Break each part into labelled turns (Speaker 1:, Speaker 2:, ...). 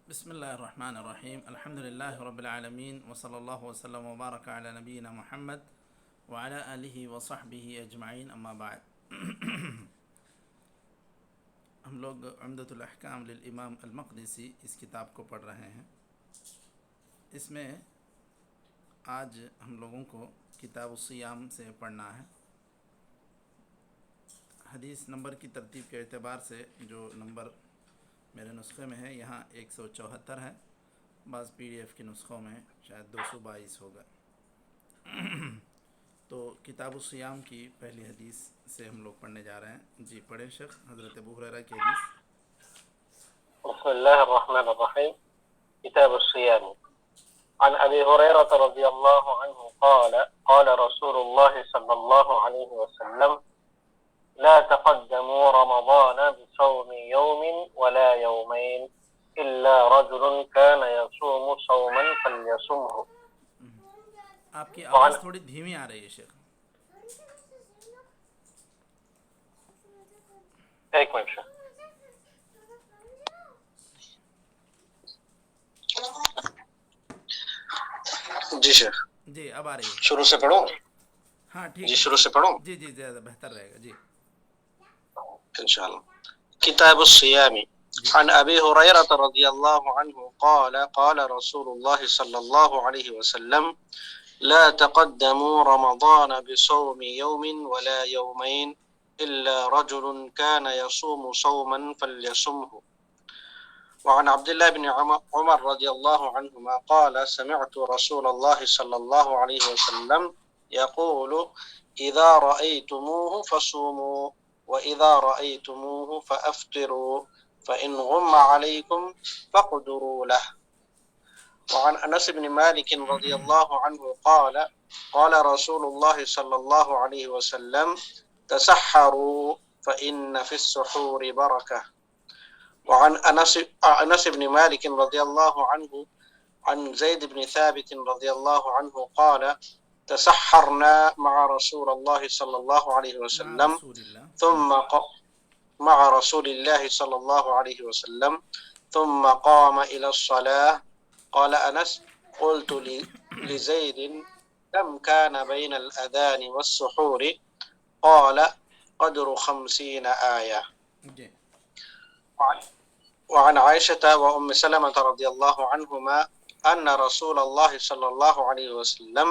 Speaker 1: بسم اللہ الرحمن الرحیم الحمد للہ رب العالمین وصلی اللہ وسلم وبارک علی نبینا محمد وعلی آلہ وصحبہ اجمعین اما بعد ہم لوگ عمدۃ الاحکام للامام المقدسی اس کتاب کو پڑھ رہے ہیں۔ اس میں آج ہم لوگوں کو کتاب الصیام سے پڑھنا ہے۔ حدیث نمبر کی ترتیب کے اعتبار سے جو نمبر میرے نسخے میں ہے یہاں 174 ہے، بعض پی ڈی ایف کے نسخوں میں شاید 222 ہوگا۔ تو کتاب الصیام کی پہلی حدیث سے ہم لوگ پڑھنے جا رہے ہیں۔ جی پڑھیں شیخ، حضرت ابو ہریرہ کی حدیث۔
Speaker 2: بسم الله الرحمن الرحيم. كتاب الصيام. عن أبي هريرة رضي الله عنه قال قال رسول الله صلى الله عليه وسلم لا تقدموا رمضان بصوم يوم ولا يومين إلا رجل كان يصوم صوما فليصمه.
Speaker 1: آپ کی آواز تھوڑی دھیمی آ رہی ہے شیخ۔
Speaker 2: ایک منٹ شیخ۔ جی شیخ،
Speaker 1: جی اب آ رہی ہے۔
Speaker 2: شروع سے پڑھوں؟
Speaker 1: ہاں ٹھیک
Speaker 2: جی
Speaker 1: ہے،
Speaker 2: شروع سے پڑھوں
Speaker 1: جی جی زیادہ بہتر رہے گا۔ جی
Speaker 2: انشاءاللہ۔ کتاب الصیام عن ابی ہریرہ رضی اللہ عنہ قال قال رسول اللہ صلی اللہ علیہ وسلم لا تقدموا رمضان بصوم يوم ولا يومين إلا رجل كان يصوم صوما فليصمه. وعن عبد الله بن عمر رضي الله عنهما قال سمعت رسول الله صلى الله عليه وسلم يقول إذا رأيتموه فصوموا وإذا رأيتموه فأفطروا فإن غم عليكم فاقدروا له. وعن أنس بن مالك رضي الله عنه قال قال رسول الله صلى الله عليه وسلم تسحروا فإن في السحور بركة. وعن أنس بن مالك رضي الله عنه عن زيد بن ثابت رضي الله عنه قال تسحرنا مع رسول الله صلى الله عليه وسلم مع رسول الله صلى الله عليه وسلم ثم قام إلى الصلاة. قال أنس قلت لزيد كم كان بين الأذان والسحور؟ قال قدر 50 آية. وعن عائشة وأم سلمة رضي الله عنهما أن رسول الله صلى الله عليه وسلم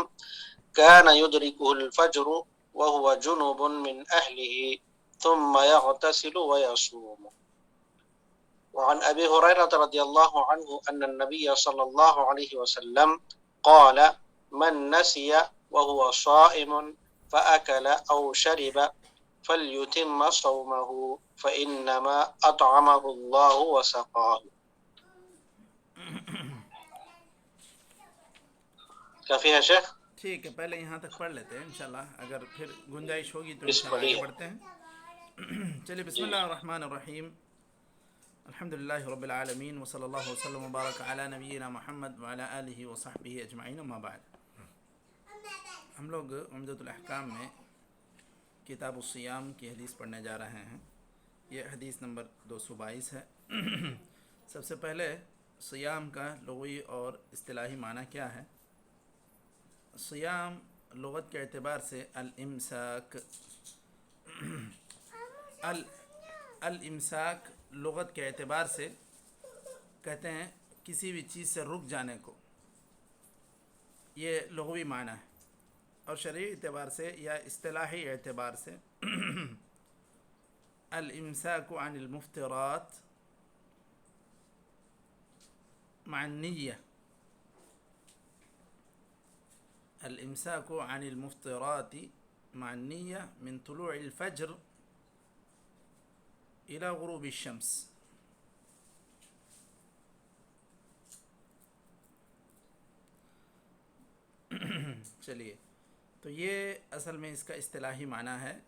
Speaker 2: كان يدركه الفجر وهو جنوب من أهله ثم يغتسل ويصوم. وعن أبي هريرة رضي الله عنه أن النبي صلى الله عليه وسلم قال من نسي وهو صائم فأكل أو شرب فليتم صومه فإنما أطعمه الله وسقاه. کافی ہے شیخ؟
Speaker 1: ٹھیک ہے، پہلے یہاں تک پڑھ لیتے ہیں انشاءاللہ، اگر پھر گنجائش ہوگی تو انشاءاللہ آگے بڑھتے ہیں۔ چلیے بسم اللہ الرحمن الرحیم، الحمد للہ رب العالمین وصلی اللہ وسلم وبارک علی نبینا محمد وعلی آلہ وصحبہ اجمعین اما بعد۔ ہم لوگ عمدۃ الاحکام میں کتاب الصیام کی حدیث پڑھنے جا رہے ہیں۔ یہ حدیث نمبر 222 ہے۔ سب سے پہلے صیام کا لغوی اور اصطلاحی معنی کیا ہے؟ صیام لغت کے اعتبار سے الامساک، الامساک لغت کے اعتبار سے کہتے ہیں کسی بھی چیز سے رک جانے کو، یہ لغوی معنی ہے۔ اور شرعی اعتبار سے یا اصطلاحی اعتبار سے الامساک عن المفطرات مع النیہ، الامساک عن المفطرات مع النیہ من طلوع الفجر الى غروب الشمس۔ چلیے، تو یہ اصل میں اس کا اصطلاحی معنی ہے۔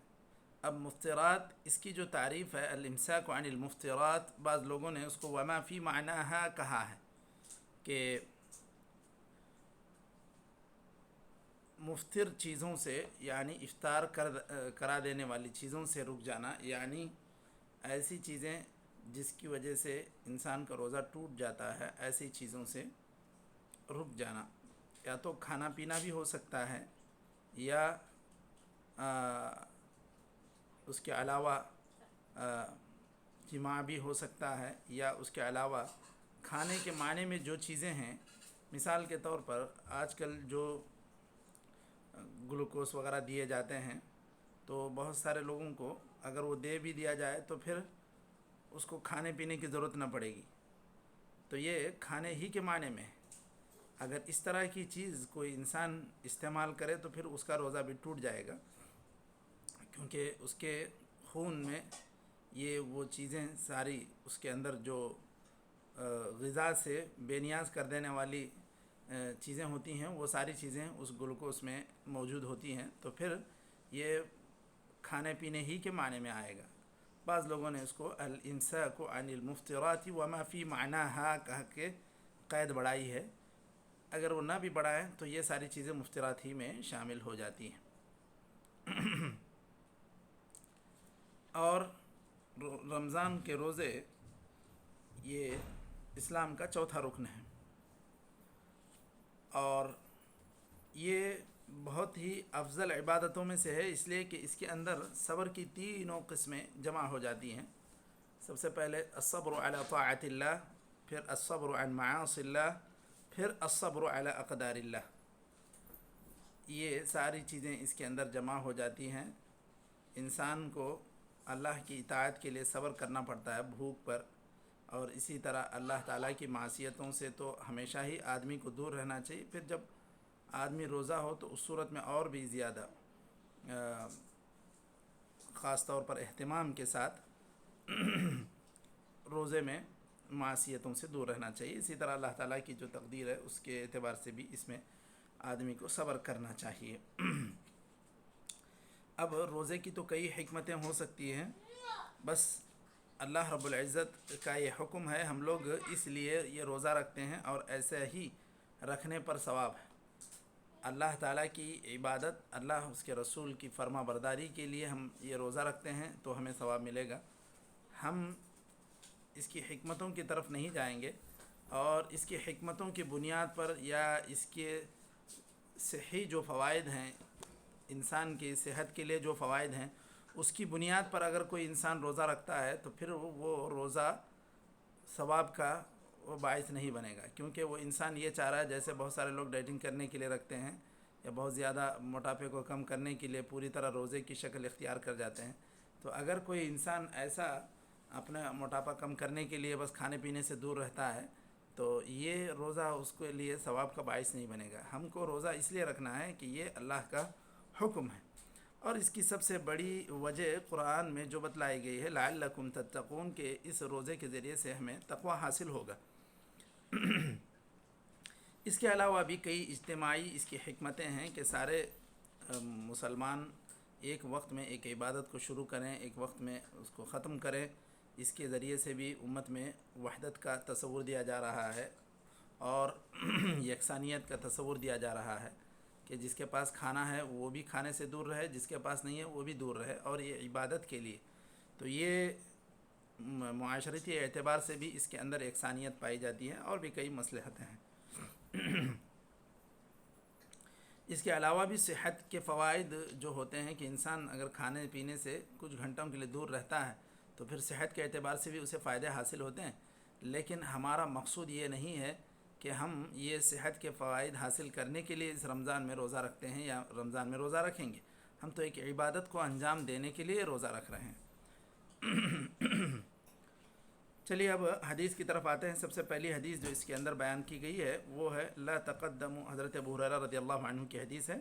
Speaker 1: اب مفطرات، اس کی جو تعریف ہے الامساک عن المفطرات، بعض لوگوں نے اس کو وما فی معناہا کہا ہے کہ مفطر چیزوں سے یعنی افطار کرا دینے والی چیزوں سے رک جانا، یعنی ایسی چیزیں جس کی وجہ سے انسان کا روزہ ٹوٹ جاتا ہے، ایسی چیزوں سے رک جانا، یا تو کھانا پینا بھی ہو سکتا ہے، یا اس کے علاوہ جماع بھی ہو سکتا ہے، یا اس کے علاوہ کھانے کے معنی میں جو چیزیں ہیں، مثال کے طور پر آج کل جو گلوکوز وغیرہ دیے جاتے ہیں، تو بہت سارے لوگوں کو اگر وہ دے بھی دیا جائے تو پھر اس کو کھانے پینے کی ضرورت نہ پڑے گی، تو یہ کھانے ہی کے معنی میں ہے۔ اگر اس طرح کی چیز کوئی انسان استعمال کرے تو پھر اس کا روزہ بھی ٹوٹ جائے گا، کیونکہ اس کے خون میں یہ وہ چیزیں ساری اس کے اندر جو غذا سے بے نیاز کر دینے والی چیزیں ہوتی ہیں، وہ ساری چیزیں اس گلوکوز میں موجود ہوتی ہیں، تو پھر یہ کھانے پینے ہی کے معنی میں آئے گا۔ بعض لوگوں نے اس کو الامساک عن المفطرات وما فی معناہا کہہ کے قید بڑھائی ہے، اگر وہ نہ بھی بڑھائیں تو یہ ساری چیزیں مفطرات ہی میں شامل ہو جاتی ہیں۔ اور رمضان کے روزے یہ اسلام کا چوتھا رکن ہے، اور یہ بہت ہی افضل عبادتوں میں سے ہے، اس لیے کہ اس کے اندر صبر کی تینوں قسمیں جمع ہو جاتی ہیں۔ سب سے پہلے الصبر علی طاعت اللہ، پھر الصبر عن معاصی اللہ، پھر الصبر علی اقدار اللہ۔ یہ ساری چیزیں اس کے اندر جمع ہو جاتی ہیں۔ انسان کو اللہ کی اطاعت کے لیے صبر کرنا پڑتا ہے بھوک پر، اور اسی طرح اللہ تعالیٰ کی معصیتوں سے تو ہمیشہ ہی آدمی کو دور رہنا چاہیے۔ پھر جب آدمی روزہ ہو تو اس صورت میں اور بھی زیادہ خاص طور پر اہتمام کے ساتھ روزے میں معصیتوں سے دور رہنا چاہیے۔ اسی طرح اللہ تعالیٰ کی جو تقدیر ہے اس کے اعتبار سے بھی اس میں آدمی کو صبر کرنا چاہیے۔ اب روزے کی تو کئی حکمتیں ہو سکتی ہیں، بس اللہ رب العزت کا یہ حکم ہے، ہم لوگ اس لیے یہ روزہ رکھتے ہیں، اور ایسے ہی رکھنے پر ثواب ہے۔ اللہ تعالیٰ کی عبادت، اللہ اس کے رسول کی فرما برداری کے لیے ہم یہ روزہ رکھتے ہیں تو ہمیں ثواب ملے گا۔ ہم اس کی حکمتوں کی طرف نہیں جائیں گے، اور اس کی حکمتوں کی بنیاد پر یا اس کے صحیح جو فوائد ہیں، انسان کی صحت کے لیے جو فوائد ہیں، اس کی بنیاد پر اگر کوئی انسان روزہ رکھتا ہے تو پھر وہ روزہ ثواب کا وہ باعث نہیں بنے گا، کیونکہ وہ انسان یہ چاہ رہا ہے، جیسے بہت سارے لوگ ڈائٹنگ کرنے کے لیے رکھتے ہیں، یا بہت زیادہ موٹاپے کو کم کرنے کے لیے پوری طرح روزے کی شکل اختیار کر جاتے ہیں۔ تو اگر کوئی انسان ایسا اپنا موٹاپا کم کرنے کے لیے بس کھانے پینے سے دور رہتا ہے تو یہ روزہ اس کے لیے ثواب کا باعث نہیں بنے گا۔ ہم کو روزہ اس لیے رکھنا ہے کہ یہ اللہ کا حکم ہے، اور اس کی سب سے بڑی وجہ قرآن میں جو بتلائی گئی ہے لعلکم تتقون، کہ اس روزے کے ذریعے سے ہمیں تقوی حاصل ہوگا۔ اس کے علاوہ بھی کئی اجتماعی اس کی حکمتیں ہیں کہ سارے مسلمان ایک وقت میں ایک عبادت کو شروع کریں، ایک وقت میں اس کو ختم کریں۔ اس کے ذریعے سے بھی امت میں وحدت کا تصور دیا جا رہا ہے، اور یکسانیت کا تصور دیا جا رہا ہے کہ جس کے پاس کھانا ہے وہ بھی کھانے سے دور رہے، جس کے پاس نہیں ہے وہ بھی دور رہے، اور یہ عبادت کے لیے۔ تو یہ معاشرتی اعتبار سے بھی اس کے اندر یکسانیت پائی جاتی ہے، اور بھی کئی مصلحتیں ہیں۔ اس کے علاوہ بھی صحت کے فوائد جو ہوتے ہیں کہ انسان اگر کھانے پینے سے کچھ گھنٹوں کے لیے دور رہتا ہے تو پھر صحت کے اعتبار سے بھی اسے فائدے حاصل ہوتے ہیں، لیکن ہمارا مقصود یہ نہیں ہے کہ ہم یہ صحت کے فوائد حاصل کرنے کے لیے اس رمضان میں روزہ رکھتے ہیں یا رمضان میں روزہ رکھیں گے، ہم تو ایک عبادت کو انجام دینے کے لیے روزہ رکھ رہے ہیں۔ چلیے اب حدیث کی طرف آتے ہیں۔ سب سے پہلی حدیث جو اس کے اندر بیان کی گئی ہے وہ ہے لا تقدموا، حضرت ابو ہریرہ رضی اللہ عنہ کی حدیث ہے،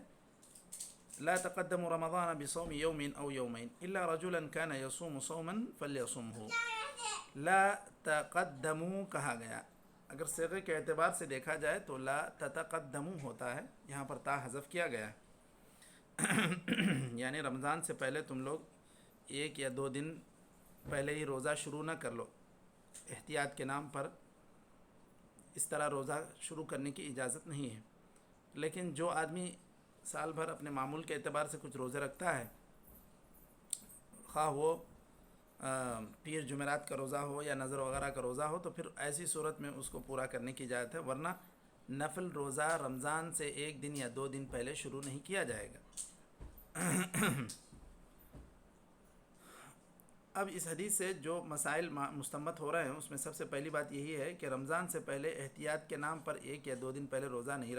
Speaker 1: لا تقدموا رمضان بصوم يوم او يومين الا رجلا كان يصوم صوما فليصمه۔ لا تقدموا کہا گیا، اگر صیغے کے اعتبار سے دیکھا جائے تو لا تتقدموا ہوتا ہے، یہاں پر تا حذف کیا گیا ہے، یعنی رمضان سے پہلے تم لوگ ایک یا دو دن پہلے ہی روزہ شروع نہ کر لو، احتیاط کے نام پر اس طرح روزہ شروع کرنے کی اجازت نہیں ہے۔ لیکن جو آدمی سال بھر اپنے معمول کے اعتبار سے کچھ روزے رکھتا ہے، خواہ وہ پیر جمعرات کا روزہ ہو یا نظر وغیرہ کا روزہ ہو تو پھر ایسی صورت میں اس کو پورا کرنے کی اجازت ہے، ورنہ نفل روزہ رمضان سے 1 دن یا 2 دن پہلے شروع نہیں کیا جائے گا۔ اب اس حدیث سے جو مسائل مستنبط ہو رہے ہیں اس میں سب سے پہلی بات یہی ہے کہ رمضان سے پہلے احتیاط کے نام پر 1 یا 2 دن پہلے روزہ نہیں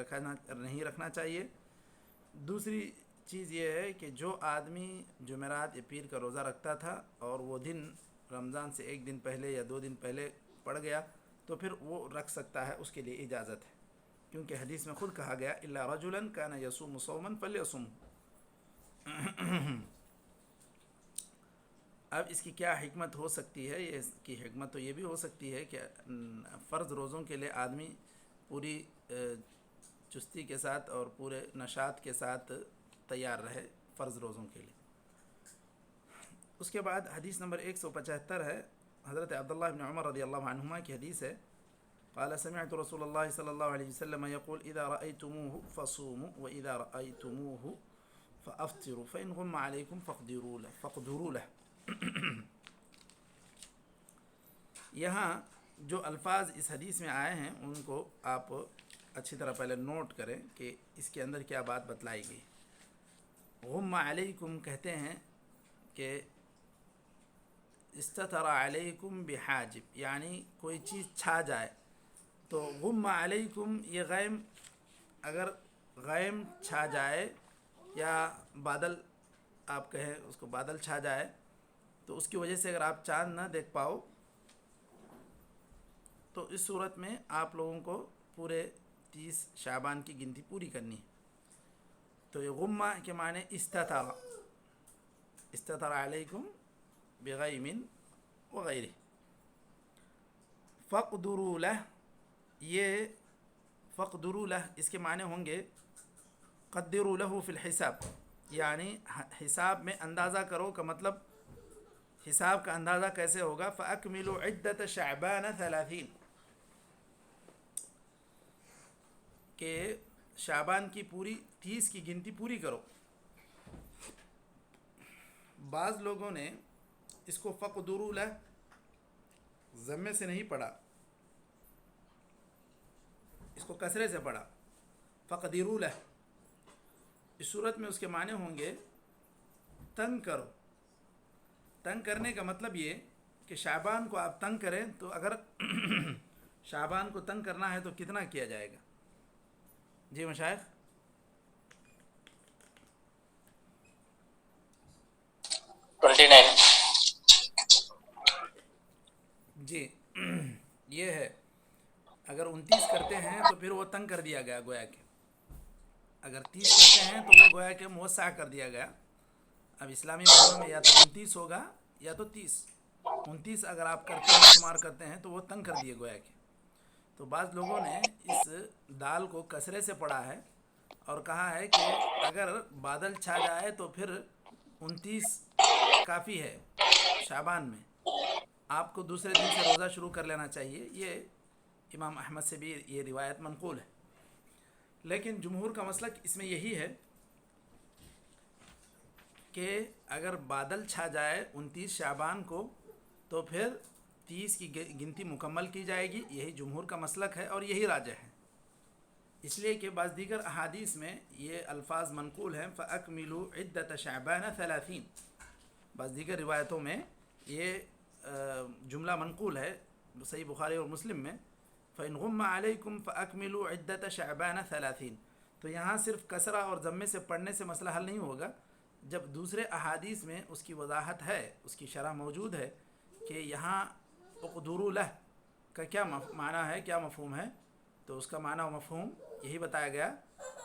Speaker 1: رکھنا چاہیے۔ دوسری چیز یہ ہے کہ جو آدمی جمعرات یا پیر کا روزہ رکھتا تھا اور وہ دن رمضان سے 1 دن پہلے یا 2 دن پہلے پڑ گیا تو پھر وہ رکھ سکتا ہے، اس کے لیے اجازت ہے، کیونکہ حدیث میں خود کہا گیا الا رجلا کان یصوم صوما فلیصم۔ اب اس کی کیا حکمت ہو سکتی ہے؟ اس کی حکمت تو یہ بھی ہو سکتی ہے کہ فرض روزوں کے لیے آدمی پوری چستی کے ساتھ اور پورے نشاط کے ساتھ تیار رہے فرض روزوں کے لیے۔ اس کے بعد حدیث نمبر 175 ہے، حضرت عبداللہ بن عمر رضی اللہ عنہما کی حدیث ہے، قال سمعت رسول اللہ صلی اللہ علیہ وسلم يقول اذا رأيتموه فصوموا واذا رأيتموه فافطروا فان غم عليكم فاقدروا له۔ یہاں جو الفاظ اس حدیث میں آئے ہیں ان کو آپ اچھی طرح پہلے نوٹ کریں کہ اس کے اندر کیا بات بتلائی گئی۔ غم علیکم کہتے ہیں کہ استتر علیکم بحاجب، یعنی کوئی چیز چھا جائے، تو غم علیکم یہ غیم، اگر غیم چھا جائے یا بادل آپ کہیں اس کو بادل چھا جائے تو اس کی وجہ سے اگر آپ چاند نہ دیکھ پاؤ تو اس صورت میں آپ لوگوں کو پورے 30 شعبان کی گنتی پوری کرنی ہے۔ تو یہ غمہ کے معنی استتر علیکم بغیم وغیرہ۔ فقدروا لہ، یہ فقدروا لہ اس کے معنی ہوں گے قدروا لہ فی الحساب، یعنی حساب میں اندازہ کرو کا مطلب حساب کا اندازہ کیسے ہوگا؟ فَأَكْمِلُوا عِدَّةَ شَعْبَانَ 30، کہ شعبان کی پوری 30 کی گنتی پوری کرو۔ بعض لوگوں نے اس کو فقدروا لہ ضمے سے نہیں پڑھا، اس کو کسرے سے پڑھا فقدروا لہ۔ اس صورت میں اس کے معنی ہوں گے تنگ کرو۔ تنگ کرنے کا مطلب یہ کہ شعبان کو آپ تنگ کریں، تو اگر شعبان کو تنگ کرنا ہے تو کتنا کیا جائے گا؟ جی مشائخ؟
Speaker 2: 29۔
Speaker 1: جی یہ ہے، اگر 29 کرتے ہیں تو پھر وہ تنگ کر دیا گیا گویا کہ، اگر 30 کرتے ہیں تو وہ گویا کہ موسع کر دیا گیا۔ اب اسلامی مہینوں میں یا تو 29 ہوگا یا تو 30۔ 29 اگر آپ کرتے ہیں، شمار کرتے ہیں تو وہ تنگ کر دیے گویا کہ۔ تو بعض لوگوں نے اس دال کو کسرے سے پڑھا ہے اور کہا ہے کہ اگر بادل چھا جائے تو پھر 29 کافی ہے شعبان میں، آپ کو دوسرے دن سے روزہ شروع کر لینا چاہیے۔ یہ امام احمد سے بھی یہ روایت منقول ہے، لیکن جمہور کا مسلک اس میں یہی ہے کہ اگر بادل چھا جائے 29 شعبان کو تو پھر 30 کی گنتی مکمل کی جائے گی، یہی جمہور کا مسلک ہے اور یہی راجح ہے، اس لیے کہ بعض دیگر احادیث میں یہ الفاظ منقول ہیں فَأَكْمِلُوا عِدَّةَ شَعْبَانَ 30۔ بعض دیگر روایتوں میں یہ جملہ منقول ہے صحیح بخاری اور مسلم میں، فَإِنْ غُمَّ عَلَيْكُمْ فَأَكْمِلُوا عِدَّةَ شَعْبَانَ 30۔ تو یہاں صرف کسرہ اور ضمے سے پڑھنے سے مسئلہ حل نہیں ہوگا، جب دوسرے احادیث میں اس کی وضاحت ہے، اس کی شرح موجود ہے کہ یہاں اقدروا لہ کا کیا معنی ہے، کیا مفہوم ہے، تو اس کا معنی و مفہوم یہی بتایا گیا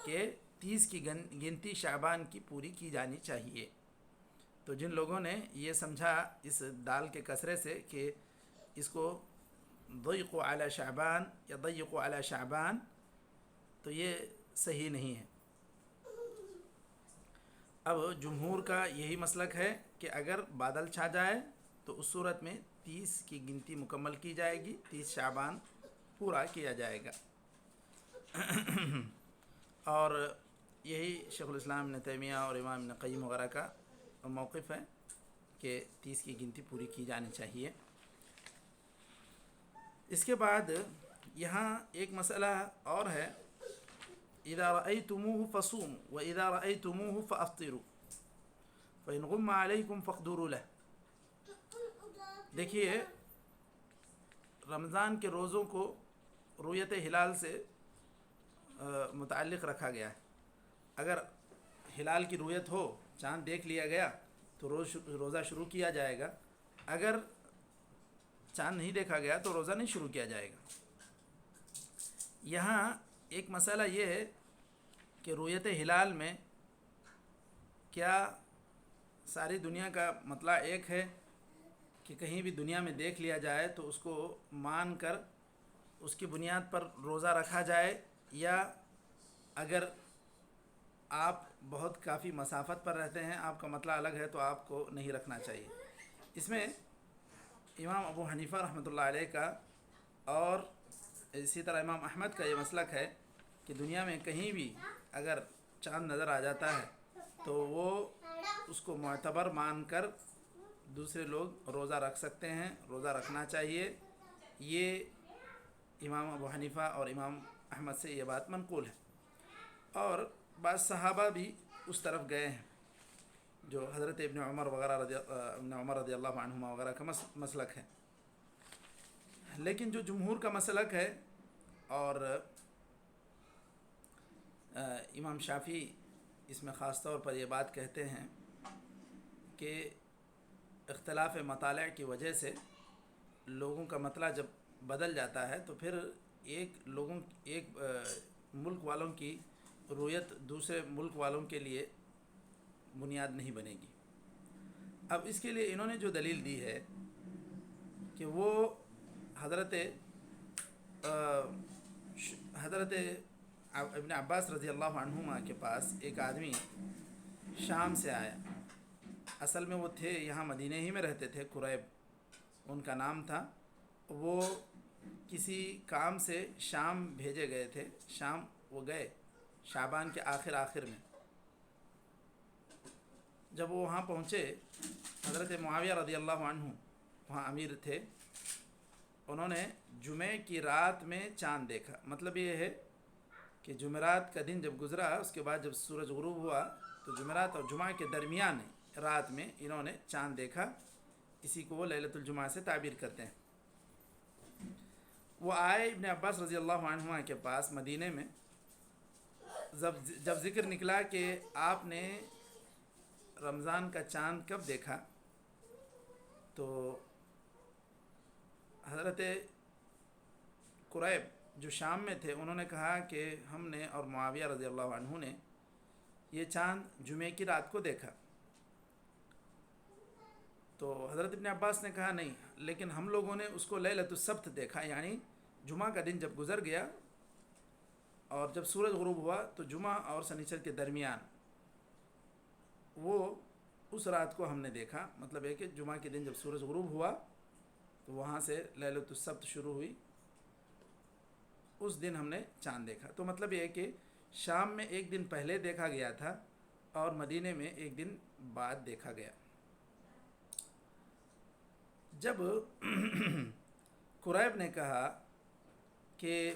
Speaker 1: کہ 30 کی گنتی شعبان کی پوری کی جانی چاہیے۔ تو جن لوگوں نے یہ سمجھا اس دال کے کسرے سے کہ اس کو ضیق علی شعبان یا ضیق علی شعبان، تو یہ صحیح نہیں ہے۔ اب جمہور کا یہی مسلک ہے کہ اگر بادل چھا جائے تو اس صورت میں 30 کی گنتی مکمل کی جائے گی، 30 شعبان پورا کیا جائے گا۔ اور یہی شیخ الاسلام ابن تیمیہ اور امام ابن قیم وغیرہ کا موقف ہے کہ 30 کی گنتی پوری کی جانی چاہیے۔ اس کے بعد یہاں ایک مسئلہ اور ہے، اذا رأیتموہ فصوموا واذا رأیتموہ فافطروا فإن غم علیکم فاقدروا لہ۔ دیکھیے رمضان کے روزوں کو رؤیت ہلال سے متعلق رکھا گیا ہے۔ اگر ہلال کی رؤیت ہو، چاند دیکھ لیا گیا تو روزہ شروع کیا جائے گا، اگر چاند نہیں دیکھا گیا تو روزہ نہیں شروع کیا جائے گا۔ یہاں ایک مسئلہ یہ ہے کہ رؤیت ہلال میں کیا ساری دنیا کا مطلع ایک ہے کہ کہیں بھی دنیا میں دیکھ لیا جائے تو اس کو مان کر اس کی بنیاد پر روزہ رکھا جائے، یا اگر آپ بہت کافی مسافت پر رہتے ہیں، آپ کا مطلع الگ ہے، تو آپ کو نہیں رکھنا چاہیے۔ اس میں امام ابو حنیفہ رحمۃ اللہ علیہ کا اور اسی طرح امام احمد کا یہ مسلک ہے کہ دنیا میں کہیں بھی اگر چاند نظر آ جاتا ہے تو وہ اس کو معتبر مان کر دوسرے لوگ روزہ رکھ سکتے ہیں، روزہ رکھنا چاہیے۔ یہ امام ابو حنیفہ اور امام احمد سے یہ بات منقول ہے، اور بعض صحابہ بھی اس طرف گئے ہیں، جو حضرت ابن عمر رضی اللہ عنہما وغیرہ کا مسلک ہے۔ لیکن جو جمہور کا مسلک ہے، اور امام شافعی اس میں خاص طور پر یہ بات کہتے ہیں کہ اختلاف مطالع کی وجہ سے لوگوں کا مطلع جب بدل جاتا ہے تو پھر ایک ملک والوں کی رؤیت دوسرے ملک والوں کے لیے بنیاد نہیں بنے گی۔ اب اس کے لیے انہوں نے جو دلیل دی ہے کہ وہ حضرت ابن عباس رضی اللہ عنہما کے پاس ایک آدمی شام سے آیا، اصل میں وہ تھے یہاں مدینہ ہی میں رہتے تھے، قریب ان کا نام تھا۔ وہ کسی کام سے شام بھیجے گئے تھے، شام وہ گئے شعبان کے آخر میں۔ جب وہ وہاں پہنچے، حضرت معاویہ رضی اللہ عنہ وہاں امیر تھے، انہوں نے جمعے کی رات میں چاند دیکھا۔ مطلب یہ ہے کہ جمعرات کا دن جب گزرا، اس کے بعد جب سورج غروب ہوا تو جمعرات اور جمعہ کے درمیان رات میں انہوں نے چاند دیکھا، اسی کو وہ لیلۃ الجمعہ سے تعبیر کرتے ہیں۔ وہ آئے ابن عباس رضی اللہ عنہما کے پاس مدینے میں، جب ذکر نکلا کہ آپ نے رمضان کا چاند کب دیکھا، تو حضرت قریب جو شام میں تھے انہوں نے کہا کہ ہم نے اور معاویہ رضی اللہ عنہ نے یہ چاند جمعے کی رات کو دیکھا۔ تو حضرت ابن عباس نے کہا نہیں، لیکن ہم لوگوں نے اس کو لیلۃ السبت دیکھا، یعنی جمعہ کا دن جب گزر گیا اور جب سورج غروب ہوا تو جمعہ اور سنیچر کے درمیان وہ اس رات کو ہم نے دیکھا۔ مطلب ہے کہ جمعہ کے دن جب سورج غروب ہوا تو وہاں سے لیلۃ السبت شروع ہوئی، اس دن ہم نے چاند دیکھا۔ تو مطلب یہ ہے کہ شام میں ایک دن پہلے دیکھا گیا تھا اور مدینے میں ایک دن بعد دیکھا گیا۔ جب قریب نے کہا کہ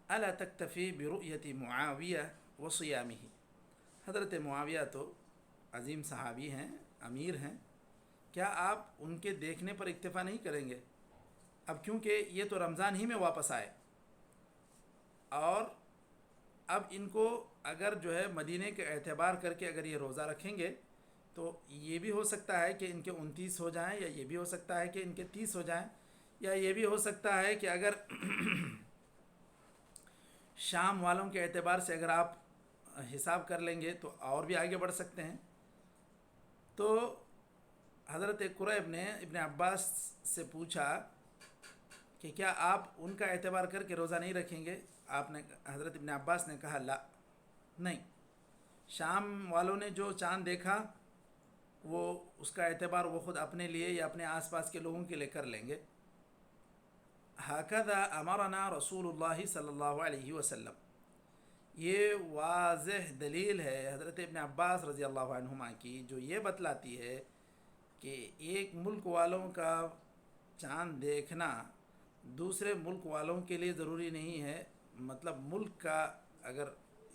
Speaker 1: الا تکتفی برؤیت معاویہ وصیامہ، حضرت معاویہ تو عظیم صحابی ہیں، امیر ہیں، کیا آپ ان کے دیکھنے پر اکتفا نہیں کریں گے؟ اب کیونکہ یہ تو رمضان ہی میں واپس آئے، اور اب ان کو اگر جو ہے مدینے کے اعتبار کر کے اگر یہ روزہ رکھیں گے تو یہ بھی ہو سکتا ہے کہ ان کے 29 ہو جائیں، یا یہ بھی ہو سکتا ہے کہ ان کے 30 ہو جائیں، یا یہ بھی ہو سکتا ہے کہ اگر شام والوں کے اعتبار سے اگر آپ حساب کر لیں گے تو اور بھی آگے بڑھ سکتے ہیں۔ تو حضرت قریب نے ابن عباس سے پوچھا کہ کیا آپ ان کا اعتبار کر کے روزہ نہیں رکھیں گے؟ حضرت ابن عباس نے کہا لا، نہیں، شام والوں نے جو چاند دیکھا وہ اس کا اعتبار وہ خود اپنے لیے یا اپنے آس پاس کے لوگوں کے لیے کر لیں گے۔ ہکذا امرنا رسول اللہ صلی اللہ علیہ وسلم، یہ واضح دلیل ہے حضرت ابن عباس رضی اللہ عنہما کی، جو یہ بتلاتی ہے کہ ایک ملک والوں کا چاند دیکھنا دوسرے ملک والوں کے لیے ضروری نہیں ہے. مطلب ملک کا اگر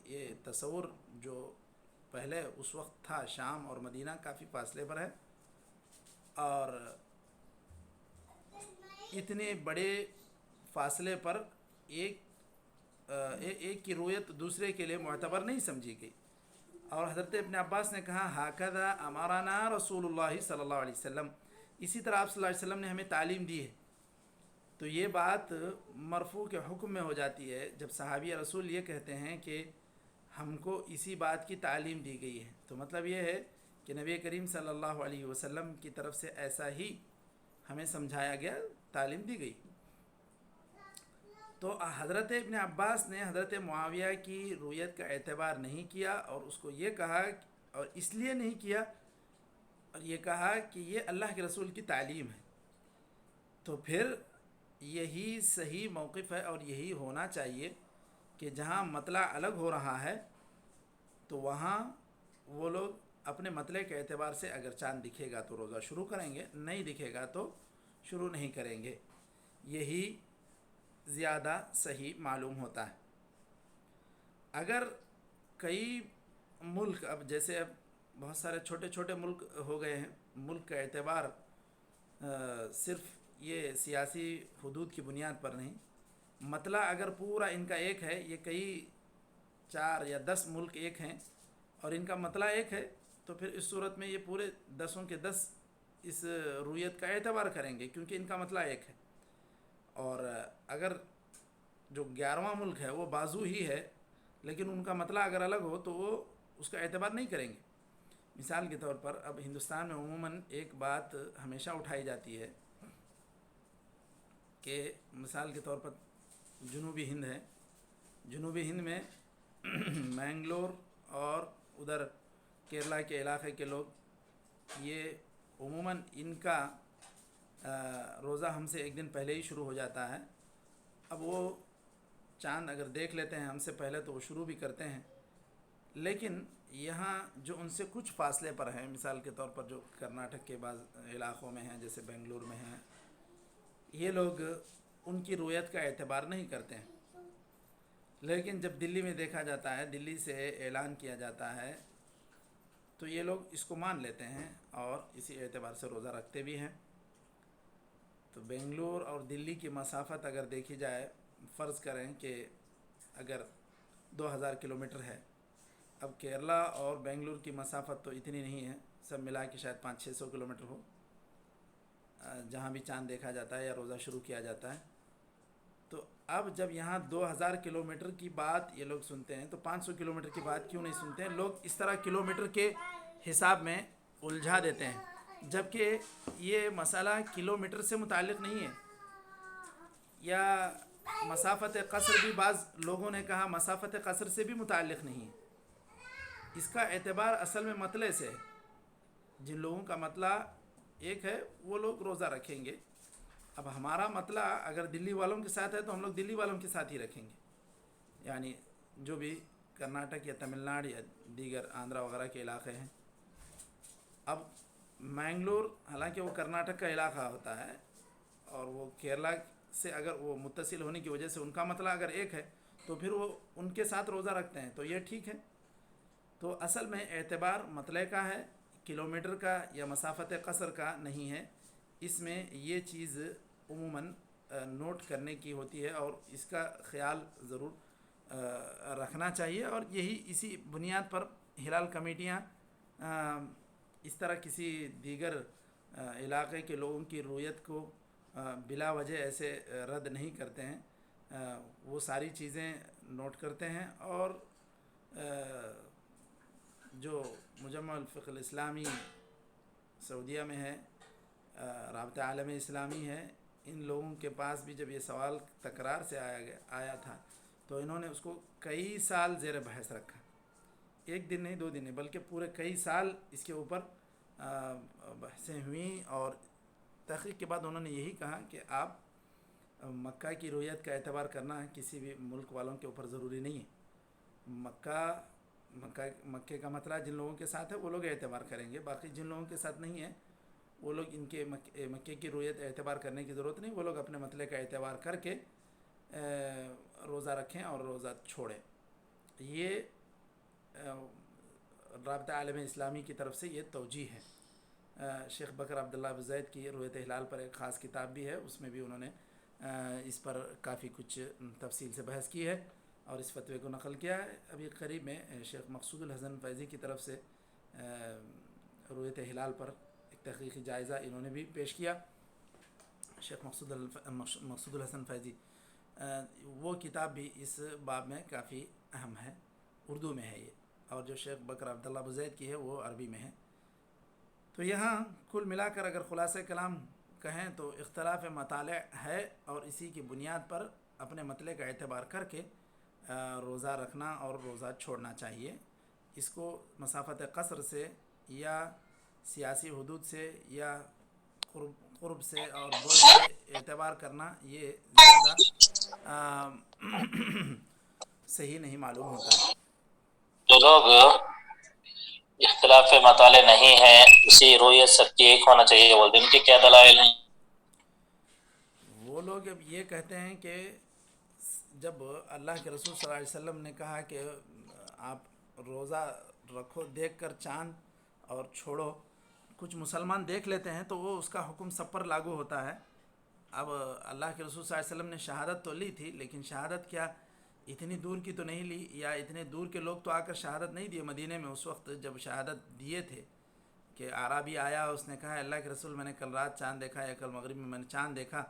Speaker 1: یہ تصور جو پہلے اس وقت تھا، شام اور مدینہ کافی فاصلے پر ہے، اور اتنے بڑے فاصلے پر ایک کی رویت دوسرے کے لیے معتبر نہیں سمجھی گئی. اور حضرت ابن عباس نے کہا ہاکذا امرنا رسول اللہ صلی اللہ علیہ وسلم، اسی طرح آپ صلی اللہ علیہ وسلم نے ہمیں تعلیم دی ہے. تو یہ بات مرفوع کے حکم میں ہو جاتی ہے جب صحابی رسول یہ کہتے ہیں کہ ہم کو اسی بات کی تعلیم دی گئی ہے. تو مطلب یہ ہے کہ نبی کریم صلی اللہ علیہ وسلم کی طرف سے ایسا ہی ہمیں سمجھایا گیا، تعلیم دی گئی. تو حضرت ابن عباس نے حضرت معاویہ کی رویت کا اعتبار نہیں کیا، اور اس کو یہ کہا، اور اس لیے نہیں کیا، اور یہ کہا کہ یہ اللہ کے رسول کی تعلیم ہے. تو پھر یہی صحیح موقف ہے اور یہی ہونا چاہیے کہ جہاں مطلع الگ ہو رہا ہے تو وہاں وہ لوگ اپنے مطلع کے اعتبار سے اگر چاند دکھے گا تو روزہ شروع کریں گے، نہیں دکھے گا تو شروع نہیں کریں گے. یہی زیادہ صحیح معلوم ہوتا ہے. اگر کئی ملک، اب جیسے اب بہت سارے چھوٹے چھوٹے ملک ہو گئے ہیں، ملک کا اعتبار صرف یہ سیاسی حدود کی بنیاد پر نہیں، مطلع اگر پورا ان کا ایک ہے، یہ کئی 4 یا 10 ملک ایک ہیں اور ان کا مطلع ایک ہے، تو پھر اس صورت میں یہ پورے 10 کے 10 اس رویت کا اعتبار کریں گے کیونکہ ان کا مطلع ایک ہے. اور اگر جو 11واں ملک ہے وہ بازو ہی ہے لیکن ان کا مطلع اگر الگ ہو تو وہ اس کا اعتبار نہیں کریں گے. مثال کے طور پر اب ہندوستان میں عموماً ایک بات ہمیشہ اٹھائی جاتی ہے کہ مثال کے طور پر جنوبی ہند ہے، جنوبی ہند میں مینگلور اور ادھر کیرلا کے علاقے کے لوگ، یہ عموماً ان کا روزہ ہم سے ایک دن پہلے ہی شروع ہو جاتا ہے. اب وہ چاند اگر دیکھ لیتے ہیں ہم سے پہلے تو وہ شروع بھی کرتے ہیں، لیکن یہاں جو ان سے کچھ فاصلے پر ہیں، مثال کے طور پر جو کرناٹک کے بعض علاقوں میں ہیں جیسے بنگلور میں ہیں، یہ لوگ ان کی رویت کا اعتبار نہیں کرتے ہیں. لیکن جب دلی میں دیکھا جاتا ہے، دلی سے اعلان کیا جاتا ہے تو یہ لوگ اس کو مان لیتے ہیں اور اسی اعتبار سے روزہ رکھتے بھی ہیں. تو بنگلور اور دلی کی مسافت اگر دیکھی جائے، فرض کریں کہ اگر 2000 کلومیٹر ہے، اب کیرلا اور بنگلور کی مسافت تو اتنی نہیں ہے، سب ملا کے شاید 500-600 کلومیٹر ہو جہاں بھی چاند دیکھا جاتا ہے یا روزہ شروع کیا جاتا ہے. تو اب جب یہاں 2000 کلومیٹر کی بات یہ لوگ سنتے ہیں تو 500 کلومیٹر کی بات کیوں نہیں سنتے ہیں؟ لوگ اس طرح کلومیٹر کے حساب میں الجھا دیتے ہیں، جبکہ یہ مسئلہ کلومیٹر سے متعلق نہیں ہے. یا مسافت قصر بھی بعض لوگوں نے کہا مسافت قصر سے بھی متعلق نہیں ہے. اس کا اعتبار اصل میں مطلع سے ہے. جن لوگوں کا مطلع ایک ہے وہ لوگ روزہ رکھیں گے. اب ہمارا مطلع اگر دلی والوں کے ساتھ ہے تو ہم لوگ دلی والوں کے ساتھ ہی رکھیں گے، یعنی جو بھی کرناٹک یا تمل ناڈو یا دیگر آندھرا وغیرہ کے علاقے ہیں. اب مینگلور حالانکہ وہ کرناٹک کا علاقہ ہوتا ہے اور وہ کیرلا سے اگر وہ متصل ہونے کی وجہ سے ان کا مطلع اگر ایک ہے تو پھر وہ ان کے ساتھ روزہ رکھتے ہیں، تو یہ ٹھیک ہے. تو اصل میں اعتبار مطلع کا ہے، کلومیٹر کا یا مسافت قصر کا نہیں ہے. اس میں یہ چیز عموماً نوٹ کرنے کی ہوتی ہے اور اس کا خیال ضرور رکھنا چاہیے. اور یہی اسی بنیاد پر ہلال کمیٹیاں اس طرح کسی دیگر علاقے کے لوگوں کی رویت کو بلا وجہ ایسے رد نہیں کرتے ہیں، وہ ساری چیزیں نوٹ کرتے ہیں. اور جو مجمع الفقہ الاسلامی سعودیہ میں ہے، رابطہ عالم اسلامی ہے، ان لوگوں کے پاس بھی جب یہ سوال تکرار سے آیا تھا تو انہوں نے اس کو کئی سال زیر بحث رکھا. ایک دن نہیں، 2 دن نہیں، بلکہ پورے کئی سال اس کے اوپر بحثیں ہوئیں. اور تحقیق کے بعد انہوں نے یہی کہا کہ آپ مکہ کی رویت کا اعتبار کرنا کسی بھی ملک والوں کے اوپر ضروری نہیں ہے. مکے کا مطلع جن لوگوں کے ساتھ ہے وہ لوگ اعتبار کریں گے، باقی جن لوگوں کے ساتھ نہیں ہے وہ لوگ ان کے مکے کی رویت اعتبار کرنے کی ضرورت نہیں، وہ لوگ اپنے مطلع کا اعتبار کر کے روزہ رکھیں اور روزہ چھوڑیں۔ یہ رابطہ عالم اسلامی کی طرف سے یہ توجیہ ہے۔ شیخ بکر عبداللہ ابو زید کی رویت ہلال پر ایک خاص کتاب بھی ہے، اس میں بھی انہوں نے اس پر کافی کچھ تفصیل سے بحث کی ہے اور اس فتوے کو نقل کیا ہے۔ ابھی قریب میں شیخ مقصود الحسن فیضی کی طرف سے رویت ہلال پر ایک تحقیقی جائزہ انہوں نے بھی پیش کیا، شیخ مقصود الحسن فیضی۔ وہ کتاب بھی اس باب میں کافی اہم ہے، اردو میں ہے یہ، اور جو شیخ بکر عبداللہ ابو زید کی ہے وہ عربی میں ہے۔ تو یہاں کل ملا کر اگر خلاصہ کلام کہیں تو اختلاف مطالع ہے، اور اسی کی بنیاد پر اپنے مطلع کا اعتبار کر کے روزہ رکھنا اور روزہ چھوڑنا چاہیے۔ اس کو مسافت قصر سے یا سیاسی حدود سے یا قرب سے اور بعد سے اعتبار کرنا یہ زیادہ صحیح نہیں معلوم ہوتا ہے۔
Speaker 3: جو لوگ اختلاف مطالع نہیں ہے، اسی رویت سب کی ایک ہونا چاہیے بولتے ہیں، ان کے کیا دلائل ہیں؟
Speaker 1: وہ لوگ اب یہ کہتے ہیں کہ جب اللہ کے رسول صلی اللہ علیہ وسلم نے کہا کہ آپ روزہ رکھو دیکھ کر چاند اور چھوڑو، کچھ مسلمان دیکھ لیتے ہیں تو وہ اس کا حکم سب پر لاگو ہوتا ہے۔ اب اللہ کے رسول صلی اللہ علیہ وسلم نے شہادت تو لی تھی، لیکن شہادت کیا اتنی دور کی تو نہیں لی، یا اتنے دور کے لوگ تو آ کر شہادت نہیں دیے مدینے میں اس وقت جب شہادت دیے تھے، کہ اعرابی آیا اس نے کہا اللہ کے رسول میں نے کل رات چاند دیکھا یا کل مغرب میں نے چاند دیکھا،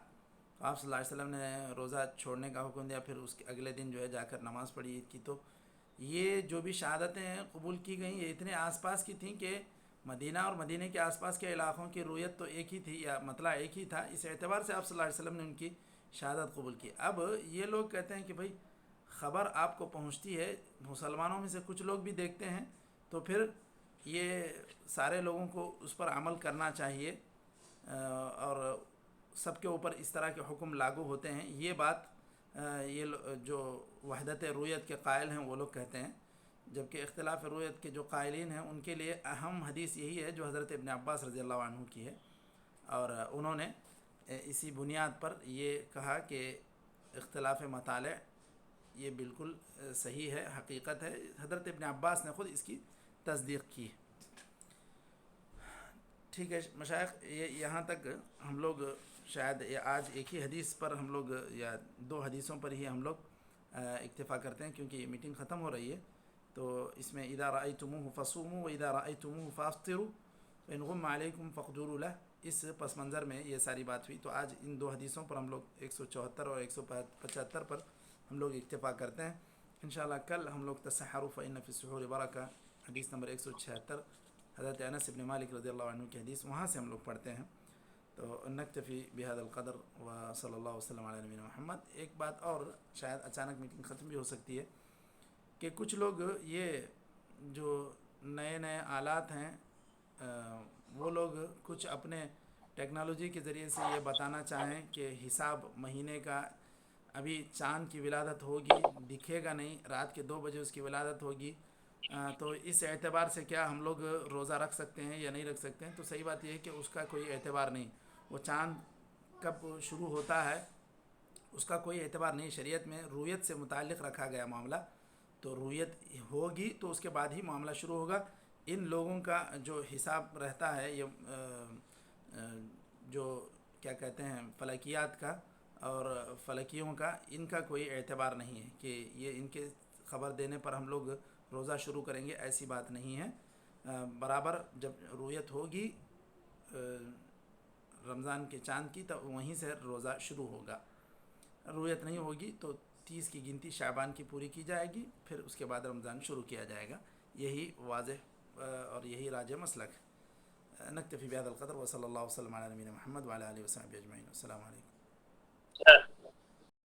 Speaker 1: تو آپ صلی اللہ علیہ وسلم نے روزہ چھوڑنے کا حکم دیا، پھر اس کے اگلے دن جو ہے جا کر نماز پڑھی عید کی۔ تو یہ جو بھی شہادتیں قبول کی گئیں یہ اتنے آس پاس کی تھیں کہ مدینہ اور مدینہ کے آس پاس کے علاقوں کی رویت تو ایک ہی تھی یا مطلع ایک ہی تھا، اس اعتبار سے آپ صلی اللہ علیہ وسلم نے ان کی شہادت قبول کی۔ اب یہ لوگ کہتے ہیں کہ بھئی خبر آپ کو پہنچتی ہے، مسلمانوں میں سے کچھ لوگ بھی دیکھتے ہیں، تو پھر یہ سارے لوگوں کو اس پر عمل کرنا چاہیے اور سب کے اوپر اس طرح کے حکم لاگو ہوتے ہیں۔ یہ بات یہ جو وحدت رویت کے قائل ہیں وہ لوگ کہتے ہیں، جبکہ اختلاف رویت کے جو قائلین ہیں ان کے لیے اہم حدیث یہی ہے جو حضرت ابن عباس رضی اللہ عنہ کی ہے، اور انہوں نے اسی بنیاد پر یہ کہا کہ اختلاف مطالع یہ بالکل صحیح ہے، حقیقت ہے، حضرت ابن عباس نے خود اس کی تصدیق کی۔ ٹھیک ہے مشائخ، یہاں تک ہم لوگ شاید آج ایک ہی حدیث پر ہم لوگ یا دو حدیثوں پر ہی ہم لوگ اکتفا کرتے ہیں، کیونکہ یہ میٹنگ ختم ہو رہی ہے۔ تو اس میں اذا رأیتموہ فصوموا واذا رأیتموہ فافطروا فإن غم علیکم فاقدروا لہ، اس پس منظر میں یہ ساری بات ہوئی۔ تو آج ان دو حدیثوں پر ہم لوگ 174 اور 175 پر ہم لوگ اکتفا کرتے ہیں۔ انشاءاللہ کل ہم لوگ تسحروا فإن فی السحور برکہ، حدیث نمبر 176، حضرت انس بن مالک رضی اللہ عنہ کی حدیث، وہاں سے ہم لوگ پڑھتے ہیں۔ تو نکتفی بہذا القدر وصلی اللہ وسلم علی نبینا محمد۔ ایک بات اور، شاید اچانک میٹنگ ختم بھی ہو سکتی ہے، کہ کچھ لوگ یہ جو نئے نئے آلات ہیں وہ لوگ کچھ اپنے ٹیکنالوجی کے ذریعے سے یہ بتانا چاہیں کہ حساب مہینے کا، ابھی چاند کی ولادت ہوگی، دکھے گا نہیں، رات کے 2 بجے اس کی ولادت ہوگی، تو اس اعتبار سے کیا ہم لوگ روزہ رکھ سکتے ہیں یا نہیں رکھ سکتے ہیں؟ تو صحیح بات یہ ہے کہ اس کا کوئی اعتبار نہیں، وہ چاند کب شروع ہوتا ہے اس کا کوئی اعتبار نہیں، شریعت میں رویت سے متعلق رکھا گیا معاملہ، تو رویت ہوگی تو اس کے بعد ہی معاملہ شروع ہوگا۔ ان لوگوں کا جو حساب رہتا ہے یہ جو کیا کہتے ہیں فلکیات کا اور فلکیوں کا، ان کا کوئی اعتبار نہیں ہے کہ یہ ان کے خبر دینے پر ہم لوگ روزہ شروع کریں گے، ایسی بات نہیں ہے۔ برابر جب رویت ہوگی رمضان کے چاند کی تو وہیں سے روزہ شروع ہوگا، رویت نہیں ہوگی تو 30 کی گنتی شعبان کی پوری کی جائے گی، پھر اس کے بعد رمضان شروع کیا جائے گا۔ یہی واضح اور یہی راجح مسلک ہے۔ نکتفی بہذا القدر وصلی اللہ وسلم علی نبینا محمد وعلی آلہ وصحبہ اجمعین۔ السلام علیکم۔